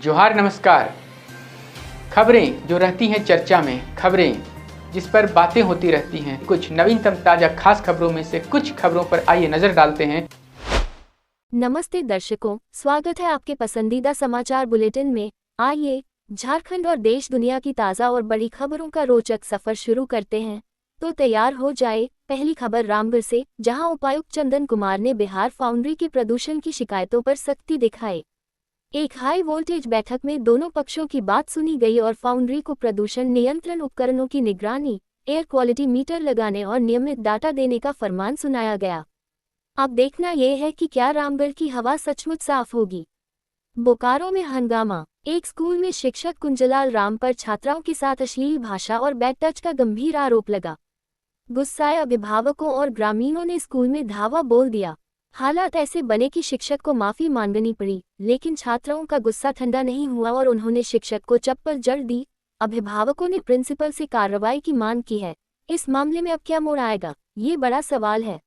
जोहार नमस्कार। खबरें जो रहती हैं चर्चा में, खबरें जिस पर बातें होती रहती हैं, कुछ नवीनतम ताजा खास खबरों में से कुछ खबरों पर आइए नजर डालते हैं। नमस्ते दर्शकों, स्वागत है आपके पसंदीदा समाचार बुलेटिन में। आइए झारखंड और देश दुनिया की ताज़ा और बड़ी खबरों का रोचक सफर शुरू करते हैं। तो तैयार हो जाए। पहली खबर रामगढ़ से, जहां उपायुक्त चंदन कुमार ने बिहार फाउंड्री की प्रदूषण की शिकायतों पर सख्ती दिखाई। एक हाई वोल्टेज बैठक में दोनों पक्षों की बात सुनी गई और फाउंड्री को प्रदूषण नियंत्रण उपकरणों की निगरानी, एयर क्वालिटी मीटर लगाने और नियमित डाटा देने का फरमान सुनाया गया। अब देखना यह है कि क्या रामगढ़ की हवा सचमुच साफ होगी। बोकारो में हंगामा, एक स्कूल में शिक्षक कुंजलाल राम पर छात्राओं के साथ अश्लील भाषा और बैड टच का गंभीर आरोप लगा। गुस्साए अभिभावकों और ग्रामीणों ने स्कूल में धावा बोल दिया। हालात ऐसे बने कि शिक्षक को माफी मांगनी पड़ी, लेकिन छात्राओं का गुस्सा ठंडा नहीं हुआ और उन्होंने शिक्षक को चप्पल जड़ दी। अभिभावकों ने प्रिंसिपल से कार्रवाई की मांग की है। इस मामले में अब क्या मोड़ आएगा, ये बड़ा सवाल है।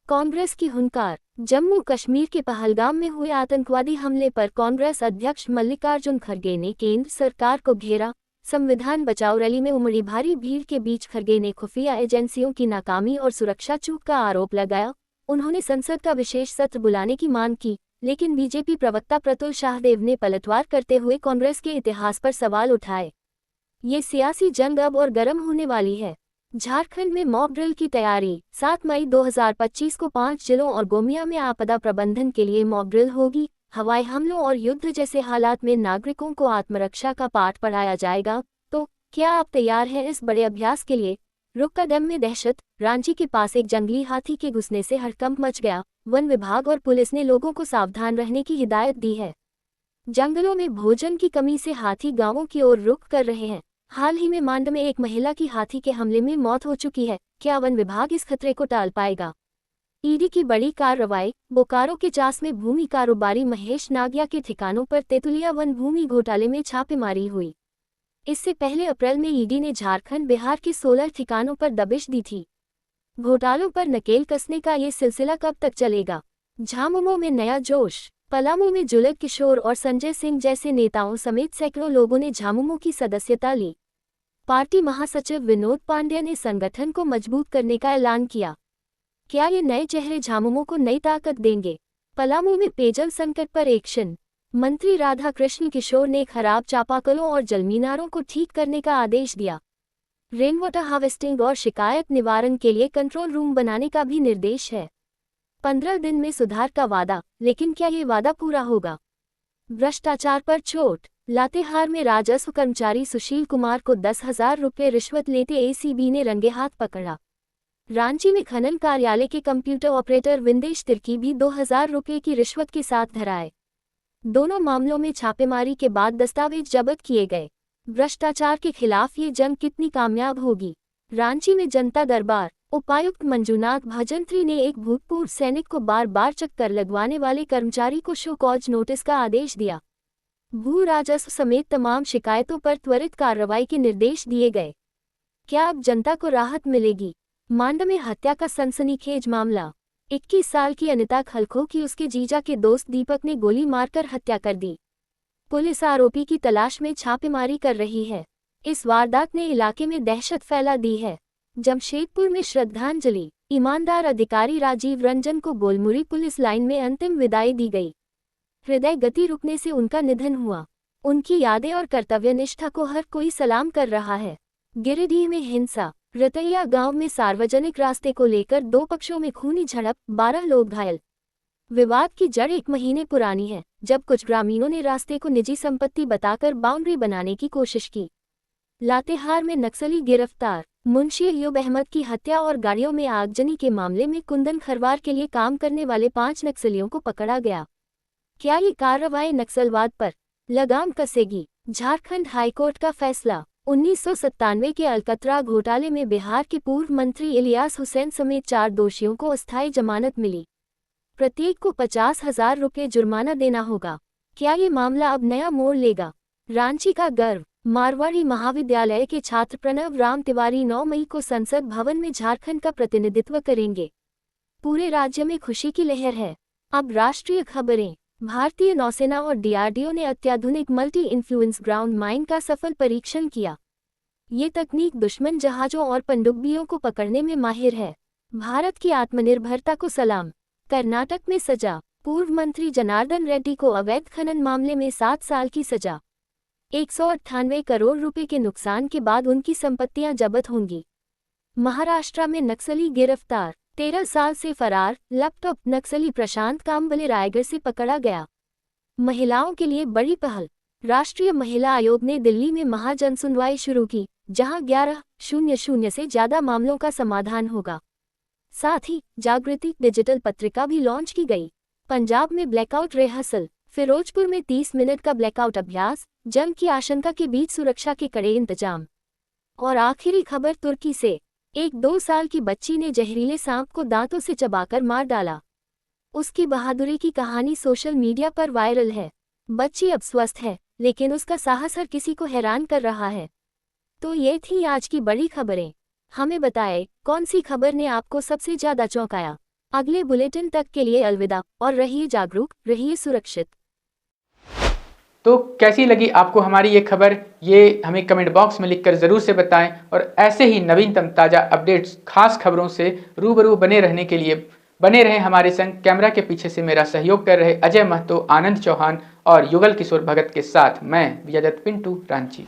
कांग्रेस की हुंकार, जम्मू कश्मीर के पहलगाम में हुए आतंकवादी हमले पर कांग्रेस अध्यक्ष मल्लिकार्जुन खड़गे ने केंद्र सरकार को घेरा। संविधान बचाओ रैली में उमड़ी भारी भीड़ के बीच खड़गे ने खुफिया एजेंसियों की नाकामी और सुरक्षा चूक का आरोप लगाया। उन्होंने संसद का विशेष सत्र बुलाने की मांग की, लेकिन बीजेपी प्रवक्ता प्रतुल शाहदेव ने पलटवार करते हुए कांग्रेस के इतिहास पर सवाल उठाए। ये सियासी जंग अब और गर्म होने वाली है। झारखंड में मॉक ड्रिल की तैयारी, 7 मई 2025 को 5 जिलों और गोमिया में आपदा प्रबंधन के लिए मॉक ड्रिल होगी। हवाई हमलों और युद्ध जैसे हालात में नागरिकों को आत्मरक्षा का पाठ पढ़ाया जाएगा। तो क्या आप तैयार हैं इस बड़े अभ्यास के लिए? रुक्का डैम में दहशत, रांची के पास एक जंगली हाथी के घुसने से हड़कंप मच गया। वन विभाग और पुलिस ने लोगों को सावधान रहने की हिदायत दी है। जंगलों में भोजन की कमी से हाथी गांवों की ओर रुख कर रहे हैं। हाल ही में मांड में एक महिला की हाथी के हमले में मौत हो चुकी है। क्या वन विभाग इस खतरे को टाल पाएगा? ईडी की बड़ी कार्रवाई, बोकारो के चास में भूमि कारोबारी महेश नागिया के ठिकानों पर तेतुलिया वन भूमि घोटाले में छापेमारी हुई। इससे पहले अप्रैल में ईडी ने झारखंड बिहार के 16 ठिकानों पर दबिश दी थी। घोटालों पर नकेल कसने का ये सिलसिला कब तक चलेगा? झामुमो में नया जोश, पलामू में जुलक किशोर और संजय सिंह जैसे नेताओं समेत सैकड़ों लोगों ने झामुमो की सदस्यता ली। पार्टी महासचिव विनोद पांड्या ने संगठन को मजबूत करने का ऐलान किया। क्या ये नए चेहरे झामुमो को नई ताकत देंगे? पलामू में पेयजल संकट पर एक्शन, मंत्री राधा कृष्ण किशोर ने खराब चापाकलों और जलमीनारों को ठीक करने का आदेश दिया। रेन वाटर हार्वेस्टिंग और शिकायत निवारण के लिए कंट्रोल रूम बनाने का भी निर्देश है। 15 दिन में सुधार का वादा, लेकिन क्या ये वादा पूरा होगा? भ्रष्टाचार पर चोट, लातेहार में राजस्व कर्मचारी सुशील कुमार को 10,000 रुपये रिश्वत लेते एसीबी ने रंगे हाथ पकड़ा। रांची में खनन कार्यालय के कंप्यूटर ऑपरेटर विंदेश तिर्की भी 2,000 रुपये की रिश्वत के साथ धराए। दोनों मामलों में छापेमारी के बाद दस्तावेज जब्त किए गए। भ्रष्टाचार के खिलाफ ये जंग कितनी कामयाब होगी? रांची में जनता दरबार, उपायुक्त मंजुनाथ भजंत्री ने एक भूतपूर्व सैनिक को बार बार चक्कर लगवाने वाले कर्मचारी को शो कॉज नोटिस का आदेश दिया। भू राजस्व समेत तमाम शिकायतों पर त्वरित कार्रवाई के निर्देश दिए गए। क्या अब जनता को राहत मिलेगी? मांड में हत्या का सनसनीखेज मामला, 21 साल की अनिता खलखो की उसके जीजा के दोस्त दीपक ने गोली मारकर हत्या कर दी। पुलिस आरोपी की तलाश में छापेमारी कर रही है। इस वारदात ने इलाके में दहशत फैला दी है। जमशेदपुर में श्रद्धांजलि, ईमानदार अधिकारी राजीव रंजन को गोलमुरी पुलिस लाइन में अंतिम विदाई दी गई। हृदय गति रुकने से उनका निधन हुआ। उनकी यादें और कर्तव्य निष्ठा को हर कोई सलाम कर रहा है। गिरिडीह में हिंसा, रतैया गांव में सार्वजनिक रास्ते को लेकर 2 पक्षों में खूनी झड़प, 12 लोग घायल। विवाद की जड़ 1 महीने पुरानी है, जब कुछ ग्रामीणों ने रास्ते को निजी संपत्ति बताकर बाउंड्री बनाने की कोशिश की। लातेहार में नक्सली गिरफ्तार, मुंशी अय्यूब अहमद की हत्या और गाड़ियों में आगजनी के मामले में कुंदन खरवार के लिए काम करने वाले 5 नक्सलियों को पकड़ा गया। क्या ये कार्रवाई नक्सलवाद पर लगाम कसेगी? झारखंड हाईकोर्ट का फैसला, 1997 के अलकतरा घोटाले में बिहार के पूर्व मंत्री इलियास हुसैन समेत 4 दोषियों को अस्थायी जमानत मिली। प्रत्येक को 50,000 रुपये जुर्माना देना होगा। क्या ये मामला अब नया मोड़ लेगा? रांची का गर्व, मारवाड़ी महाविद्यालय के छात्र प्रणव राम तिवारी 9 मई को संसद भवन में झारखंड का प्रतिनिधित्व करेंगे। पूरे राज्य में खुशी की लहर है। अब राष्ट्रीय खबरें, भारतीय नौसेना और डीआरडीओ ने अत्याधुनिक मल्टी इन्फ्लुएंस ग्राउंड माइन का सफल परीक्षण किया। ये तकनीक दुश्मन जहाजों और पनडुब्बियों को पकड़ने में माहिर है। भारत की आत्मनिर्भरता को सलाम। कर्नाटक में सजा, पूर्व मंत्री जनार्दन रेड्डी को अवैध खनन मामले में 7 साल की सजा। 198 करोड़ रुपए के नुकसान के बाद उनकी संपत्तियां जब्त होंगी। महाराष्ट्र में नक्सली गिरफ्तार, 13 साल से फरार लैपटॉप नक्सली प्रशांत कामबले रायगढ़ से पकड़ा गया। महिलाओं के लिए बड़ी पहल, राष्ट्रीय महिला आयोग ने दिल्ली में महाजन सुनवाई शुरू की, जहां 11,000 से ज्यादा मामलों का समाधान होगा। साथ ही जागृति डिजिटल पत्रिका भी लॉन्च की गई। पंजाब में ब्लैकआउट रिहर्सल, फिरोजपुर में 30 मिनट का ब्लैकआउट अभ्यास, जंग की आशंका के बीच सुरक्षा के कड़े इंतजाम। और आखिरी खबर तुर्की से, एक 2 साल की बच्ची ने जहरीले सांप को दांतों से चबाकर मार डाला। उसकी बहादुरी की कहानी सोशल मीडिया पर वायरल है। बच्ची अब स्वस्थ है, लेकिन उसका साहस हर किसी को हैरान कर रहा है। तो ये थी आज की बड़ी खबरें। हमें बताएं कौन सी खबर ने आपको सबसे ज्यादा चौंकाया। अगले बुलेटिन तक के लिए अलविदा और रहिए जागरूक, रहिए सुरक्षित। तो कैसी लगी आपको हमारी ये खबर, ये हमें कमेंट बॉक्स में लिखकर ज़रूर से बताएं। और ऐसे ही नवीनतम ताज़ा अपडेट्स, खास खबरों से रूबरू बने रहने के लिए बने रहें हमारे संग। कैमरा के पीछे से मेरा सहयोग कर रहे अजय महतो, आनंद चौहान और युगल किशोर भगत के साथ मैं विजयदत्त पिंटू रांची।